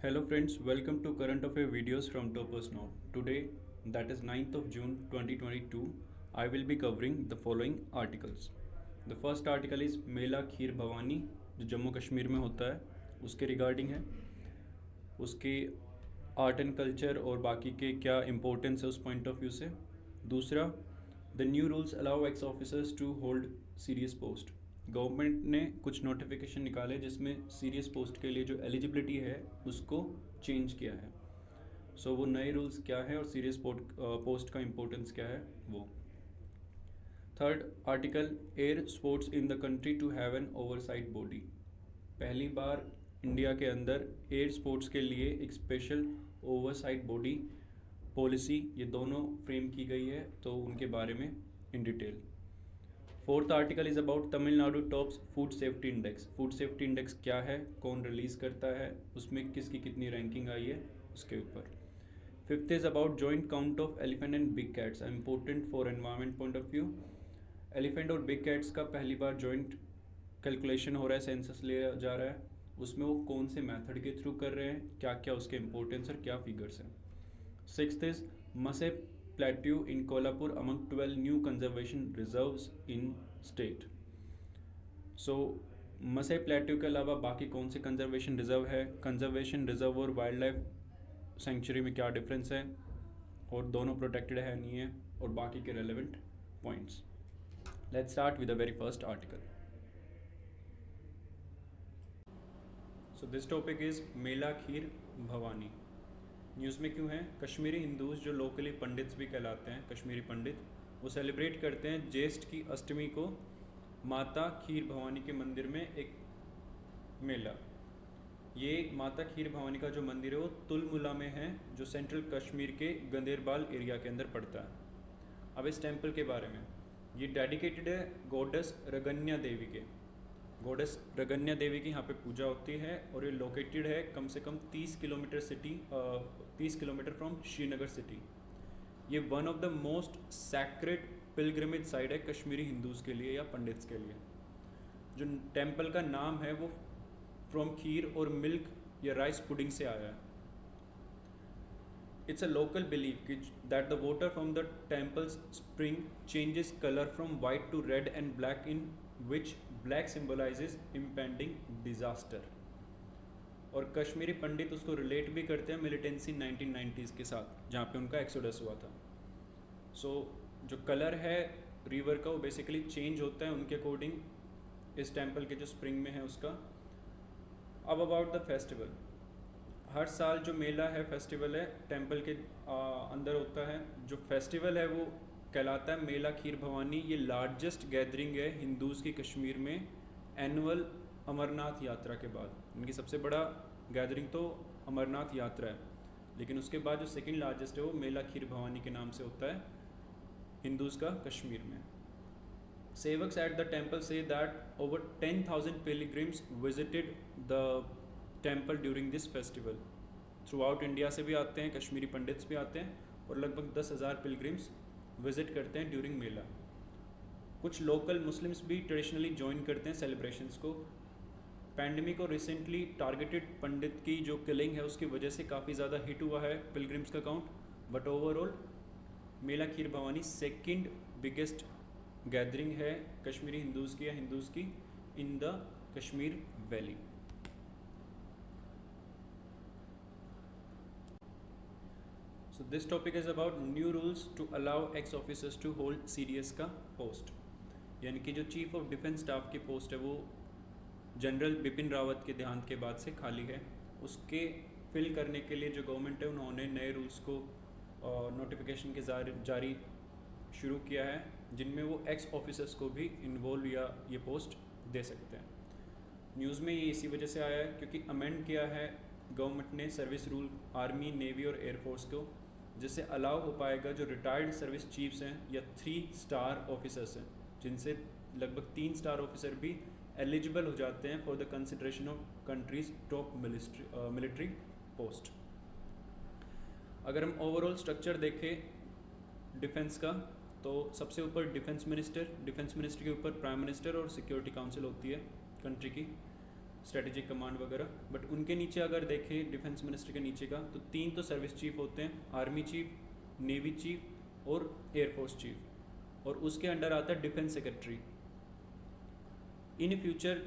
Hello friends, welcome to current affair videos from Topos Now. Today, that is 9th of June 2022, I will be covering the following articles. The first article is मेला खीर भवानी जो जम्मू कश्मीर में होता है उसके regarding है, उसके art and culture और बाकी के क्या इम्पोर्टेंस है उस पॉइंट ऑफ व्यू से. दूसरा, the new rules allow ex officers to hold serious post. Government ने कुछ नोटिफिकेशन निकाले जिसमें सीरियस पोस्ट के लिए जो एलिजिबिलिटी है उसको चेंज किया है. सो वो नए रूल्स क्या है और सीरियस पोस्ट का इम्पोर्टेंस क्या है वो. Third article, air sports in the country to have an oversight body. पहली बार इंडिया के अंदर एयर स्पोर्ट्स के लिए एक स्पेशल ओवरसाइट बॉडी पॉलिसी ये दोनों फ्रेम की गई है, तो उनके बारे में in detail. Fourth article is about Tamil Nadu tops food safety index. Food safety index क्या है, कौन रिलीज़ करता है, उसमें किसकी कितनी रैंकिंग आई है उसके ऊपर. Fifth is about joint count of elephant and big cats, important for environment point of view. Elephant और बिग कैट्स का पहली बार जॉइंट कैलकुलेशन हो रहा है, सेंसस लिया जा रहा है. उसमें वो कौन से मेथड के थ्रू कर रहे हैं, क्या क्या उसके इम्पोर्टेंस और क्या फिगर्स हैं. Sixth is Masai plateau in Kolhapur among 12 new conservation reserves in state. So Masai plateau के अलावा बाकी कौन से कंजर्वेशन रिजर्व है, कंजर्वेशन रिजर्व और वाइल्ड लाइफ सेंचुरी में क्या डिफरेंस है और दोनों प्रोटेक्टेड है नहीं है, और बाकी के relevant points. Let's start with the very first article. So this topic is Mela kheer Bhavani. News में क्यों है? कश्मीरी हिंदूज जो लोकली पंडित्स भी कहलाते हैं, कश्मीरी पंडित, वो सेलिब्रेट करते हैं ज्येष्ठ की अष्टमी को माता खीर भवानी के मंदिर में एक मेला. ये माता खीर भवानी का जो मंदिर है वो तुलमुला में है, जो सेंट्रल कश्मीर के गंदेरबाल एरिया के अंदर पड़ता है. अब इस टेम्पल के बारे में, ये डेडिकेटेड है गॉडेस रगन्या देवी के. गॉडेस रगन्या देवी की यहाँ पे पूजा होती है और ये लोकेटेड है कम से कम 30 किलोमीटर फ्रॉम श्रीनगर सिटी. ये one of the most sacred pilgrimage site है कश्मीरी हिंदूज़ के लिए या पंडित्स के लिए. जो टेम्पल का नाम है वो फ्रॉम खीर और मिल्क या राइस पुडिंग से आया है. It's a local belief that the water from the temple's spring changes color from white to red and black, in which black symbolizes impending disaster. और कश्मीरी पंडित उसको रिलेट भी करते हैं मिलिटेंसी 1990s के साथ, जहाँ पे उनका एक्सोडस हुआ था. सो जो कलर है रिवर का वो बेसिकली चेंज होता है उनके अकॉर्डिंग इस टेम्पल के जो स्प्रिंग में है उसका. अब अबाउट द फेस्टिवल, हर साल जो मेला है फेस्टिवल है टेम्पल के अंदर होता है. जो फेस्टिवल है वो कहलाता है मेला खीर भवानी. ये लार्जेस्ट गैदरिंग है हिंदूज़ की कश्मीर में एनुअल अमरनाथ यात्रा के बाद. इनकी सबसे बड़ा गैदरिंग तो अमरनाथ यात्रा है, लेकिन उसके बाद जो सेकंड लार्जेस्ट है वो मेला खीर भवानी के नाम से होता है हिंदूज़ का कश्मीर में. Sevaks at the temple say that over 10,000 pilgrims visited the temple during this festival. Through out India से भी आते हैं, कश्मीरी पंडित्स भी आते हैं, और लगभग 10,000 पिलग्रिम्स विजिट करते हैं ड्यूरिंग मेला. कुछ लोकल मुस्लिम्स भी ट्रेडिशनली ज्वाइन करते हैं सेलिब्रेशंस को. पैंडमिक और रिसेंटली टारगेटेड पंडित की जो किलिंग है उसकी वजह से काफ़ी ज़्यादा हिट हुआ है पिलग्रिम्स का count, but overall Mela kheer Bhavani second biggest gathering है कश्मीरी हिंदूज़ की या हिंदूज़ की in the Kashmir valley. So this topic is about new rules to allow ex-officers to hold CDS का पोस्ट. यानी कि जो चीफ ऑफ डिफेंस स्टाफ की post है वो जनरल बिपिन रावत के देहांत के बाद से खाली है. उसके फिल करने के लिए जो गवर्नमेंट है उन्होंने नए रूल्स को नोटिफिकेशन के जारी शुरू किया है, जिनमें वो एक्स ऑफिसर्स को भी इन्वॉल्व या ये पोस्ट दे सकते हैं. न्यूज़ में ये इसी वजह से आया है क्योंकि अमेंड किया है गवर्नमेंट ने सर्विस रूल आर्मी, नेवी और एयरफोर्स को, जिससे अलाउ हो पाएगा जो रिटायर्ड सर्विस चीफ्स हैं या 3 स्टार ऑफिसर्स हैं, जिनसे लगभग 3 स्टार ऑफिसर भी एलिजिबल हो जाते हैं for the consideration of countries top military post. अगर हम ओवरऑल स्ट्रक्चर देखें डिफेंस का, तो सबसे ऊपर डिफेंस मिनिस्टर के ऊपर प्राइम मिनिस्टर और सिक्योरिटी काउंसिल होती है कंट्री की. स्ट्रेटेजिक कमांड वगैरह। बट उनके नीचे अगर देखें डिफेंस मिनिस्टर के नीचे का, तो 3 तो सर्विस चीफ होते हैं, आर्मी चीफ, नेवी चीफ और एयरफोर्स चीफ, और उसके अंडर आता है डिफेंस सेक्रेटरी। इन फ्यूचर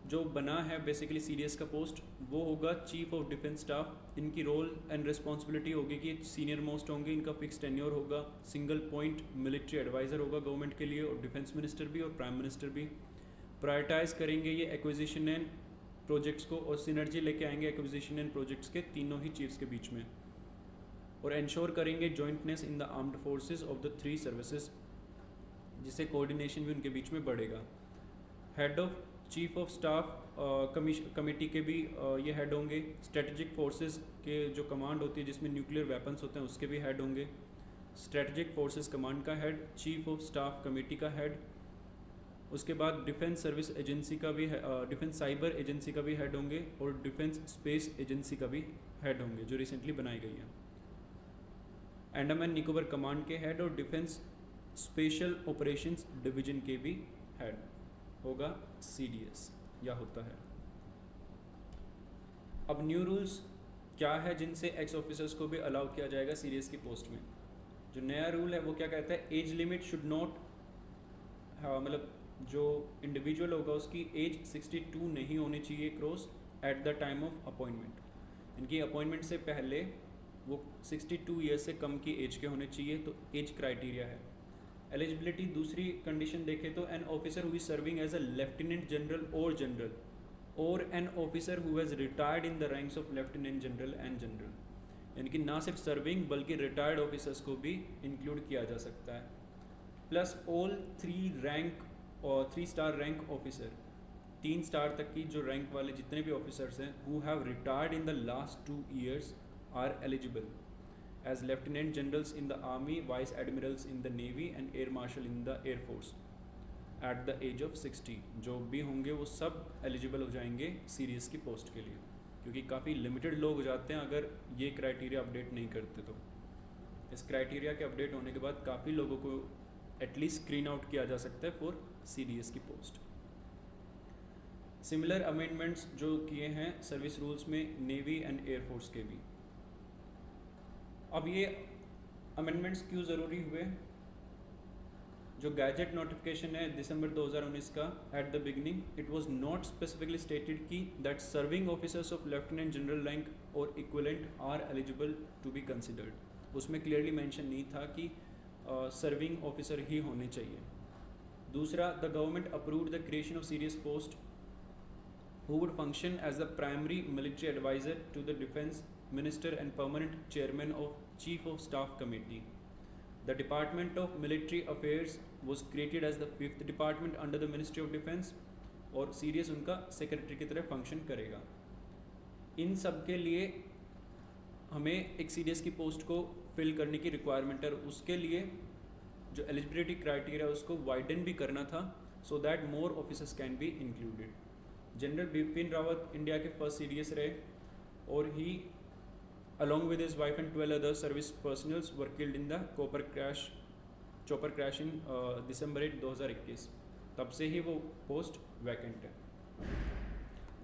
जो बना है बेसिकली सीडीएस का पोस्ट, वो होगा चीफ ऑफ डिफेंस स्टाफ। इनकी रोल एंड रिस्पॉन्सिबिलिटी होगी कि सीनियर मोस्ट होंगे, इनका फिक्स टेन्योर होगा, सिंगल पॉइंट मिलिट्री एडवाइज़र होगा गवर्नमेंट के लिए, और डिफेंस मिनिस्टर भी और प्राइम मिनिस्टर भी। प्रायोरिटाइज करेंगे ये एक्विजिशन एंड प्रोजेक्ट्स को, और सिनर्जी लेके आएंगे एक्विजिशन एंड प्रोजेक्ट्स के तीनों ही चीफ्स के बीच में, और इंश्योर करेंगे jointness in the armed forces of the 3 services, जिससे कोऑर्डिनेशन भी उनके बीच में बढ़ेगा। Head of chief of staff committee के भी ये हेड होंगे। स्ट्रेटजिक फोर्सेस के जो कमांड होती है जिसमें न्यूक्लियर वेपन्स होते हैं उसके भी हेड होंगे। स्ट्रेटजिक फोर्सेस कमांड का head, chief of staff committee का हेड, उसके बाद डिफेंस सर्विस एजेंसी का भी, डिफेंस साइबर एजेंसी का भी हेड होंगे, और डिफेंस स्पेस एजेंसी का भी हेड होंगे जो रिसेंटली बनाई गई है। अंडमान निकोबार कमांड के हेड और डिफेंस स्पेशल ऑपरेशंस डिवीजन के भी हेड होगा सीडीएस, या होता है। अब न्यू रूल्स क्या है जिनसे एक्स ऑफिसर्स को भी अलाउ किया जाएगा सीडीएस की पोस्ट में। जो नया रूल है वो क्या कहता है, एज लिमिट शुड नॉट, मतलब जो इंडिविजुअल होगा उसकी एज 62 नहीं होनी चाहिए cross at the time of appointment. इनकी अपॉइंटमेंट से पहले वो 62 ईयर्स से कम की एज के होने चाहिए, तो एज क्राइटेरिया है। एलिजिबिलिटी दूसरी कंडीशन देखें तो an officer who is serving as a lieutenant general और जनरल, और an officer who has retired in the ranks of lieutenant general and general, यानी कि ना सिर्फ सर्विंग बल्कि रिटायर्ड ऑफिसर्स को भी इंक्लूड किया जा सकता है। प्लस ऑल 3 रैंक और 3 स्टार रैंक ऑफिसर, 3 स्टार तक की जो रैंक वाले जितने भी ऑफिसर्स हैं who have retired in the last 2 years are eligible as lieutenant generals in the army, vice admirals in the navy and air marshal in the air force at the age of 60। जो भी होंगे वो सब eligible हो जाएंगे CDS की post के लिए, क्योंकि काफ़ी लिमिटेड लोग हो जाते हैं अगर ये क्राइटेरिया अपडेट नहीं करते। तो इस क्राइटेरिया के अपडेट होने के बाद काफ़ी लोगों को एटलीस्ट स्क्रीन आउट किया जा सकता है फॉर सीडीएस की पोस्ट। सिमिलर अमेंडमेंट्स जो किए हैं सर्विस रूल्स में नेवी एंड एयरफोर्स के भी। अब ये अमेंडमेंट्स क्यों ज़रूरी हुए, जो गैजेट नोटिफिकेशन है दिसंबर 2019 का, at the beginning it was not specifically stated कि that serving officers of lieutenant general rank और equivalent are eligible to be considered. उसमें क्लियरली मेंशन नहीं था कि सर्विंग ऑफिसर ही होने चाहिए। दूसरा, the government approved the creation of CDS post who would function as the primary military advisor to the defense minister and permanent chairman of chief of staff committee. The department of military affairs was created as the 5th department under the ministry of defense, और CDS उनका secretary की तरह function करेगा। इन सब के लिए हमें एक सीडीएस की पोस्ट को फिल करने की रिक्वायरमेंट है, उसके लिए जो एलिजिबिलिटी क्राइटेरिया उसको वाइडन भी करना था so that more officers can be included. General Bipin Rawat India के फर्स्ट सीडीएस रहे, और ही along with his wife and 12 other service personnel were killed in the chopper crash in December 8, 2021। तब से ही वो पोस्ट वैकेंट है।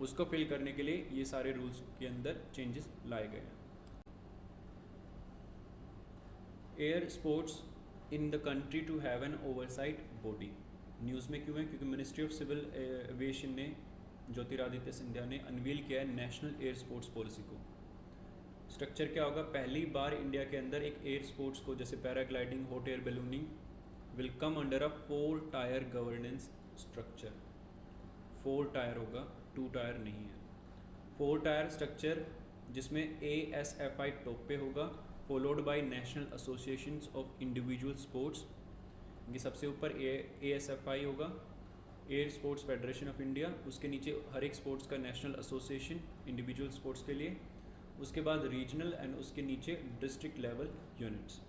उसको फिल करने के लिए ये सारे रूल्स के अंदर चेंजेस लाए गए हैं। Air sports in the country to have an oversight body. News में क्यों है, क्योंकि मिनिस्ट्री ऑफ सिविल एविएशन ने, ज्योतिरादित्य सिंधिया ने अनवील किया है नेशनल एयर स्पोर्ट्स पॉलिसी को। स्ट्रक्चर क्या होगा, पहली बार इंडिया के अंदर एक एयर स्पोर्ट्स को, जैसे paragliding, hot air ballooning, will come under a 4 tyre governance structure. 4 tyre होगा, 2 टायर नहीं है। 4 टायर स्ट्रक्चर जिसमें ASFI टॉप पे होगा, followed by national associations of individual sports. ये सबसे ऊपर ASFI होगा, air sports federation of India. उसके नीचे हर एक स्पोर्ट्स का नेशनल एसोसिएशन इंडिविजुअल स्पोर्ट्स के लिए। उसके बाद रीजनल एंड उसके नीचे डिस्ट्रिक्ट लेवल यूनिट्स।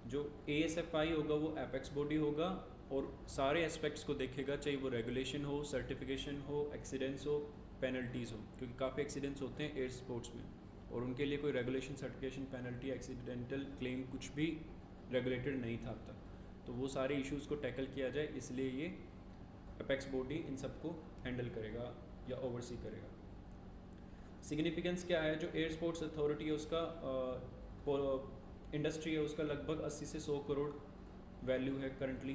जो ASFI होगा वो एपेक्स बॉडी होगा और सारे एस्पेक्ट्स को देखेगा, चाहे वो रेगुलेशन हो, सर्टिफिकेशन हो, एक्सीडेंट्स हो, पेनल्टीज़ हो, क्योंकि काफ़ी एक्सीडेंट्स होते हैं एयर स्पोर्ट्स में और उनके लिए कोई regulation, certification, penalty, accidental claim कुछ भी रेगुलेटेड नहीं था अब तक। तो वो सारे इश्यूज़ को टैकल किया जाए, इसलिए ये एपेक्स बॉडी इन सबको हैंडल करेगा या ओवरसी करेगा। सिग्निफिकेंस क्या है, जो एयर स्पोर्ट्स अथॉरिटी है उसका इंडस्ट्री है उसका लगभग 80 से 100 करोड़ वैल्यू है करंटली।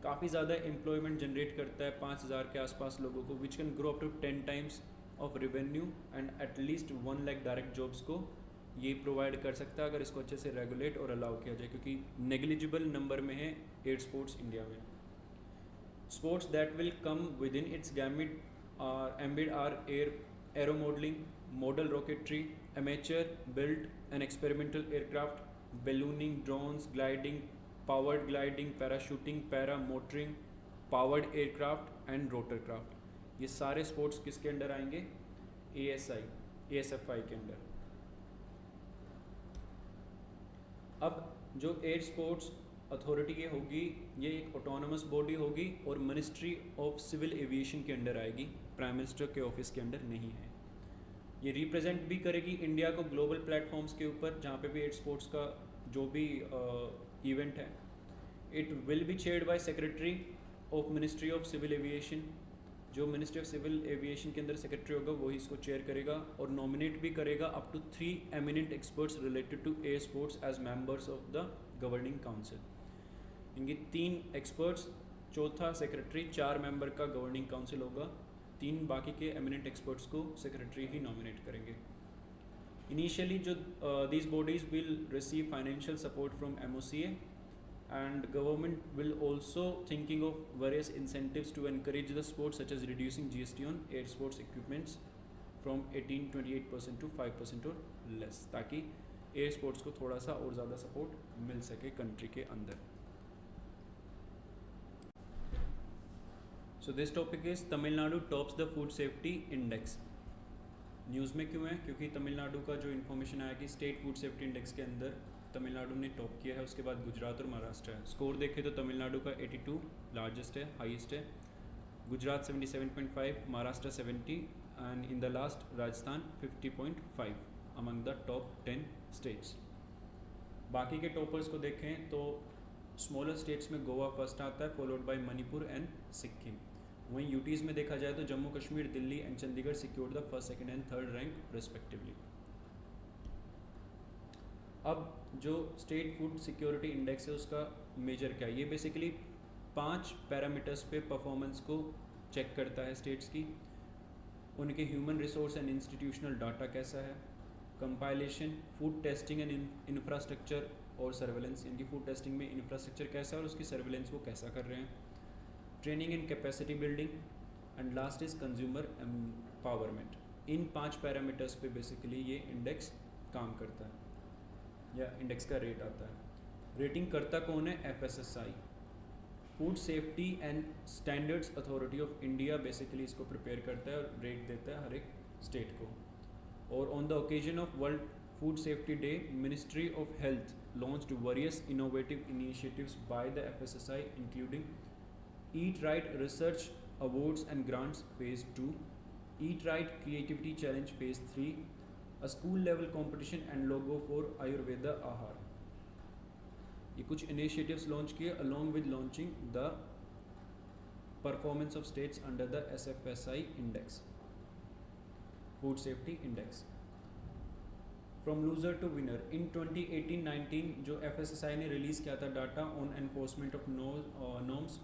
काफ़ी ज़्यादा एम्प्लॉयमेंट जनरेट करता है 5000 के आसपास लोगों को, which can grow up to 10 times of revenue and at least 1 lakh direct jobs को ये प्रोवाइड कर सकता है अगर इसको अच्छे से रेगुलेट और अलाउ किया जाए, क्योंकि नेग्लिजिबल नंबर में है एयर स्पोर्ट्स इंडिया में। Sports that will come within its gamut ambit are aero modelling, model rocketry, amateur built and experimental aircraft, ballooning, drones, gliding, powered gliding, parachuting, paramotoring, powered aircraft and rotorcraft। ये सारे sports किसके under आएंगे? ASFI के under. अब जो air sports authority ये होगी, ये एक ऑटोनमस बॉडी होगी और मिनिस्ट्री ऑफ सिविल एविएशन के अंडर आएगी, प्राइम मिनिस्टर के ऑफिस के अंडर नहीं है। ये रिप्रेजेंट भी करेगी इंडिया को ग्लोबल प्लेटफॉर्म्स के ऊपर, जहाँ पे भी एयर स्पोर्ट्स का जो भी इवेंट है। It will be chaired by secretary of ministry of civil aviation. जो मिनिस्ट्री ऑफ सिविल एविएशन के अंदर सेक्रेटरी होगा वही इसको चेयर करेगा और नॉमिनेट भी करेगा up to 3 eminent experts related to air sports as members of the governing council. इनकी 3 एक्सपर्ट्स, चौथा सेक्रेटरी, 4 मेंबर का गवर्निंग काउंसिल होगा, 3 बाकी के एमिनेंट एक्सपर्ट्स को सेक्रेटरी ही नॉमिनेट करेंगे। इनिशियली जो these bodies will receive financial support from MOCA and government will also thinking of various incentives to encourage the sports such as reducing GST on air sports equipments from 18-28% to 5% or less, ताकि air sports को थोड़ा सा और ज़्यादा support मिल सके country के अंदर। So this topic is Tamil Nadu tops the food safety index. News में क्यों है? क्योंकि तमिलनाडु का जो इन्फॉर्मेशन आया कि स्टेट फूड सेफ्टी इंडेक्स के अंदर तमिलनाडु ने टॉप किया है, उसके बाद गुजरात और महाराष्ट्र है। स्कोर देखें तो तमिलनाडु का 82 लार्जेस्ट है, हाईएस्ट है, Gujarat 77.5, Maharashtra 70 and in the last Rajasthan 50.5 among the top 10 states. बाकी के टॉपर्स को देखें तो स्मॉलर स्टेट्स में गोवा फर्स्ट आता है, followed by Manipur and Sikkim. वहीं यूटीज़ में देखा जाए तो Jammu Kashmir, Delhi and Chandigarh secured the first, second and third rank respectively. अब जो स्टेट फूड सिक्योरिटी इंडेक्स है उसका मेजर क्या है? ये बेसिकली 5 पैरामीटर्स पे परफॉर्मेंस को चेक करता है स्टेट्स की। उनके human resource and institutional data कैसा है, compilation, food testing and infrastructure और सर्वेलेंस, इनकी फूड टेस्टिंग में इंफ्रास्ट्रक्चर कैसा है और उसकी सर्वेलेंस वो कैसा कर रहे हैं, training and capacity building and last is consumer empowerment. In 5 parameters पे बेसिकली ये इंडेक्स काम करता है या इंडेक्स का रेट आता है। रेटिंग करता कौन है? FSSAI, food safety and standards authority of India basically इसको प्रिपेयर करता है और रेट देता है हर एक स्टेट को। और on the occasion of world food safety day, ministry of health launched various innovative initiatives by the FSSAI including Eat Right Research Awards and Grants Phase 2, Eat Right Creativity Challenge Phase 3, a school level competition and logo for Ayurveda Ahar। ये कुछ initiatives launch किए along with launching the performance of states under the SFSI index, Food Safety Index। From loser to winner in 2018-19 जो FSSAI ने release किया था data on enforcement of norms,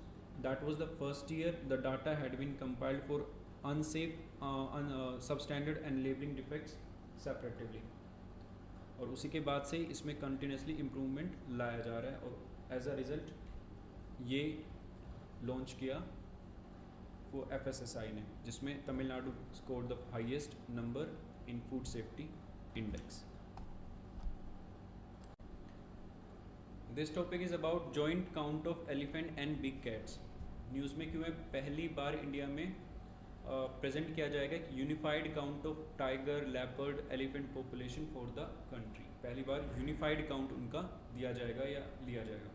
that was the first year the data had been compiled for unsafe, substandard and labelling defects separately. और उसी के बाद से ही इसमें कंटिन्यूसली इम्प्रूवमेंट लाया जा रहा है और एज अ रिज़ल्ट ये लॉन्च किया वो FSSAI ने, जिसमें Tamil Nadu score the highest number in food safety index. This topic is about joint count of elephant and big cats. News में क्यों है? पहली बार इंडिया में प्रेजेंट किया जाएगा unified count of tiger, leopard, elephant population for the country. पहली बार unified count उनका दिया जाएगा या लिया जाएगा।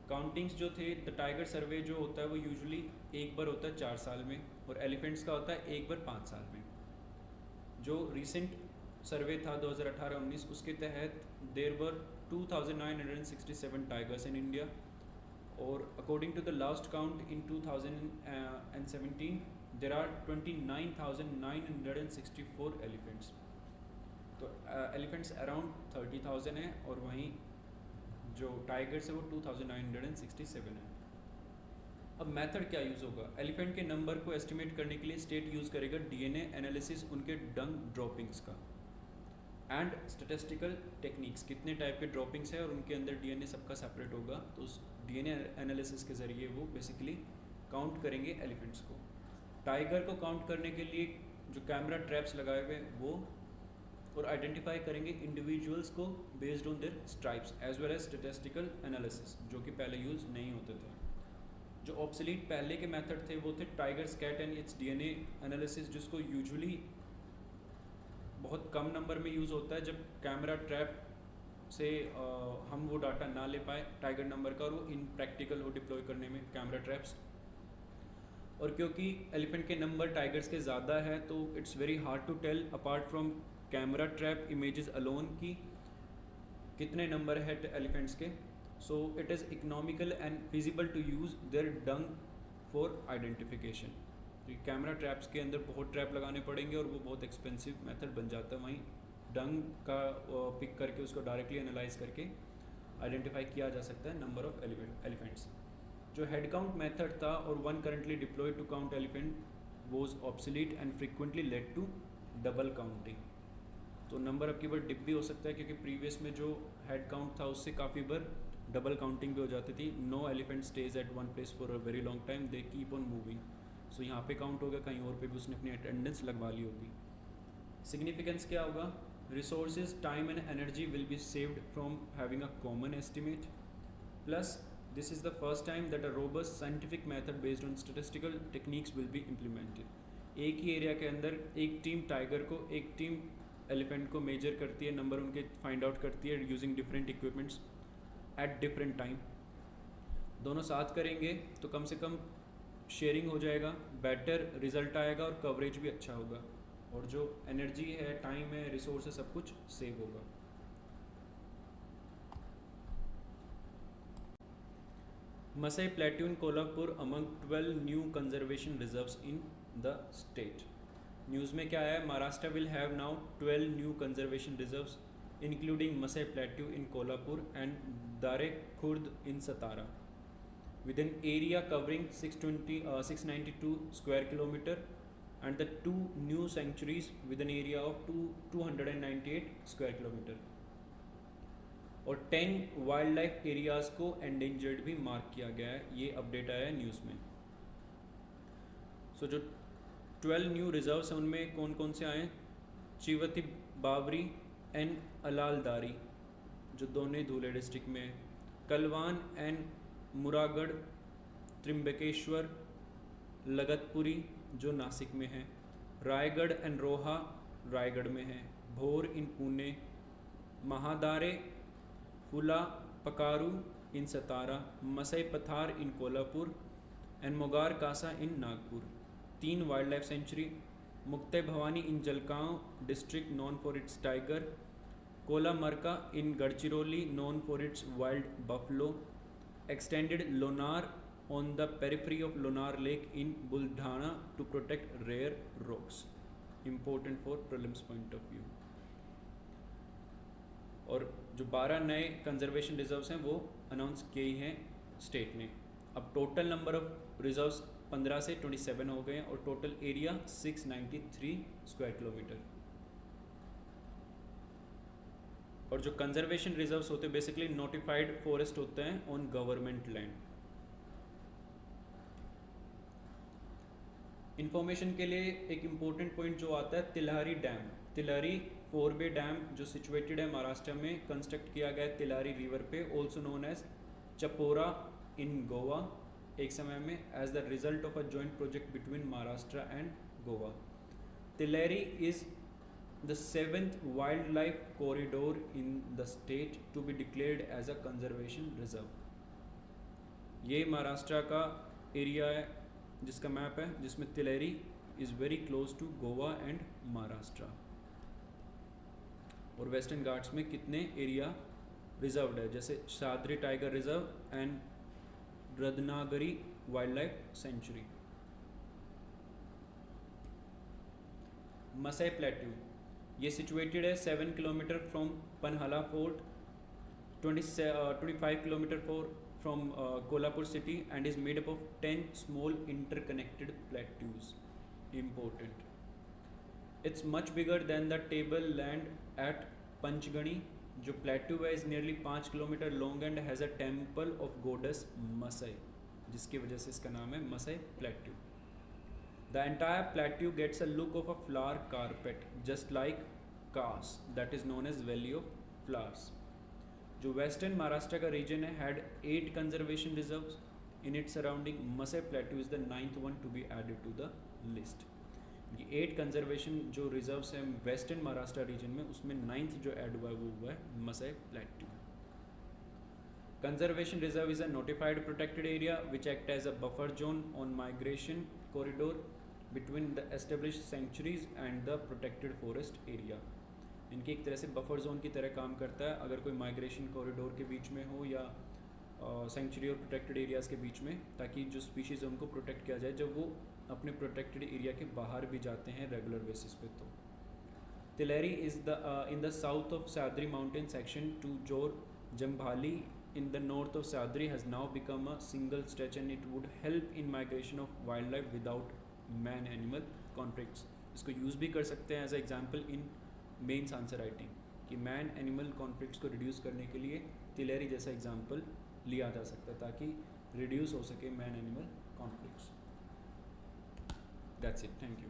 काउंटिंग्स जो थे, द टाइगर सर्वे जो होता है वो यूजुअली एक बार होता है 4 साल में और एलिफेंट्स का होता है एक बार 5 साल में। जो रिसेंट सर्वे था 2018-19 उसके तहत there were 2967 tigers in India और according to the last count in 2017 there are 29,964 elephants. तो एलिफेंट्स अराउंड 30,000 है और वहीं जो टाइगर्स है वो 2,967 है। अब मेथड क्या यूज़ होगा? एलिफेंट के नंबर को एस्टिमेट करने के लिए स्टेट यूज़ करेगा डीएनए एनालिसिस उनके डंग ड्रॉपिंग्स का एंड स्टैटिस्टिकल टेक्निक्स, कितने टाइप के ड्रॉपिंग्स है और उनके अंदर डीएनए सबका सेपरेट होगा, तो उस डीएनए एनालिसिस के ज़रिए वो बेसिकली काउंट करेंगे एलिफेंट्स को। टाइगर को काउंट करने के लिए जो कैमरा ट्रैप्स लगाए हुए वो और आइडेंटिफाई करेंगे इंडिविजुअल्स को based on their stripes as well as statistical analysis, जो कि पहले यूज़ नहीं होते थे। जो ऑब्सोलीट पहले के मेथड थे वो थे tiger scat and its DNA analysis, जिसको यूजुअली बहुत कम नंबर में यूज़ होता है जब कैमरा ट्रैप से हम वो डाटा ना ले पाए टाइगर नंबर का, और वो इनप्रैक्टिकल हो डिप्लॉय करने में कैमरा ट्रैप्स। और क्योंकि एलिफेंट के नंबर टाइगर्स के ज़्यादा है तो it's very hard to tell apart from camera trap images alone की कितने नंबर है एलिफेंट्स के। So it is economical and feasible to use their dung for identification. तो कैमरा ट्रैप्स के अंदर बहुत ट्रैप लगाने पड़ेंगे और वो बहुत एक्सपेंसिव मेथड बन जाता है। वहीं डंग का पिक करके उसको डायरेक्टली एनालाइज करके आइडेंटिफाई किया जा सकता है नंबर ऑफ एलिफेंट्स। जो हेड काउंट मेथड था और one currently deployed to count elephant was obsolete and frequently led to double counting. तो नंबर अब की बार डिप भी हो सकता है क्योंकि प्रीवियस में जो हेड काउंट था उससे काफ़ी बार डबल काउंटिंग भी हो जाती थी। No elephant stays at one place for a very long time, they keep on moving. So यहाँ पे काउंट होगा, कहीं और पे भी उसने अपनी अटेंडेंस लगवा ली होगी। सिग्निफिकेंस क्या होगा? Resources, time and energy will be saved from having a common estimate, plus this is the first time that a robust scientific method based on statistical techniques will be implemented। एक ही area के अंदर एक team tiger को, एक team elephant को major करती है, number उनके फाइंड आउट करती है using different equipments at different time. दोनों साथ करेंगे तो कम से कम शेयरिंग हो जाएगा, बेटर रिजल्ट आएगा और कवरेज भी अच्छा होगा, और जो एनर्जी है, टाइम है, रिसोर्स है, सब कुछ सेव होगा। Masai Plateau in Kolhapur among 12 new conservation reserves in the state। News में क्या है? Maharashtra will have now 12 new conservation reserves including Masai Plateau in Kolhapur and Dare Khurd in Satara with an area covering 692 square kilometer and the two new sanctuaries with an area of 298 square kilometer। और 10 wild life areas को endangered भी mark किया गया है, ये update आया है news में। सो जो 12 न्यू रिजर्व्स हैं उनमें कौन कौन से आए? चिवती बावरी एंड अलालदारी जो दोनों धुले डिस्ट्रिक्ट में है, कलवान एंड मुरागढ़, त्रिम्बकेश्वर, लगतपुरी जो नासिक में है, रायगढ़ एंड रोहा रायगढ़ में है, भोर इन पुणे, महादारे फुला पकारू इन Satara, Masai Pathar in Kolhapur and Mogarkasa in Nagpur. 3 wildlife sanctuary, Muktai Bhavani in Jalgaon district known for its tiger, Kolamarka in Gadchiroli known for its wild buffalo, extended Lonar on the periphery of Lonar lake in Buldhana to protect rare rocks, important for prelims point of view. और जो 12 नए conservation reserves हैं वो announce किए ही हैं state ने। अब total number of reserves 15 से 27 हो गए हैं और टोटल एरिया 693 स्क्वायर किलोमीटर। और जो कंजर्वेशन रिजर्व्स होते हैं बेसिकली नोटिफाइड फॉरेस्ट होते हैं ऑन गवर्नमेंट लैंड। इंफॉर्मेशन के लिए एक इम्पोर्टेंट पॉइंट जो आता है तिलहरी डैम। तिलहरी 4 डैम जो सिचुएटेड है महाराष्ट्र में, कंस्ट्रक्ट किया गया है तिलहरी रिवर पे, also known as Chapora in Goa एक समय में, as the result of a joint project between Maharashtra and Goa. Tillari is the 7th wildlife corridor in the state to be declared as a conservation reserve. ये महाराष्ट्र का area है जिसका map है, जिसमें Tillari is very close to Goa and Maharashtra. और Western Ghats में कितने area reserved है, जैसे Sahyadri tiger reserve and Ratnagiri wildlife sanctuary. Masai plateau, ये सिचुएटेड है 7 kilometre from Panhala fort, 25 kilometre from Kolhapur city and is made up of 10 small interconnected plateaus. Important. It's much bigger than the table land at Panchgani. जो plateau है is nearly 5 kilometre long and has a temple of goddess Masai, जिसकी वजह से इसका नाम है Masai Plateau. The entire plateau gets a look of a flower carpet, just like Kars, that is known as Valley of Flowers. जो western Maharashtra का region है had 8 conservation reserves in it surrounding. Masai plateau is the 9th one to be added to the list. ये 8 conservation जो reserves हैं western Maharashtra reason में, उसमें 9th जो add हुआ है वो हुआ है Masai plateau. Conservation reserve is a notified protected area which act as a buffer zone on migration corridor between the established sanctuaries and the protected forest area. इनकी एक तरह से बफर जोन की तरह काम करता है अगर कोई माइग्रेशन कॉरिडोर के बीच में हो या सेंचुरी और प्रोटेक्टेड एरियाज़ के बीच में, ताकि जो स्पीशीज़ है उनको प्रोटेक्ट किया जाए जब वो अपने प्रोटेक्टेड एरिया के बाहर भी जाते हैं रेगुलर बेसिस पे. तो Tillari is the in the south of Sahyadri mountain section to Jor Jambhali in the north of Sahyadri has now become a single stretch and it would help in migration of wildlife without man animal conflicts. इसको use भी कर सकते हैं as example in mains answer writing कि man animal conflicts को reduce करने के लिए तिलेरी जैसा एग्जाम्पल लिया जा सकता है ताकि रिड्यूस हो सके man animal conflicts. That's it. Thank you.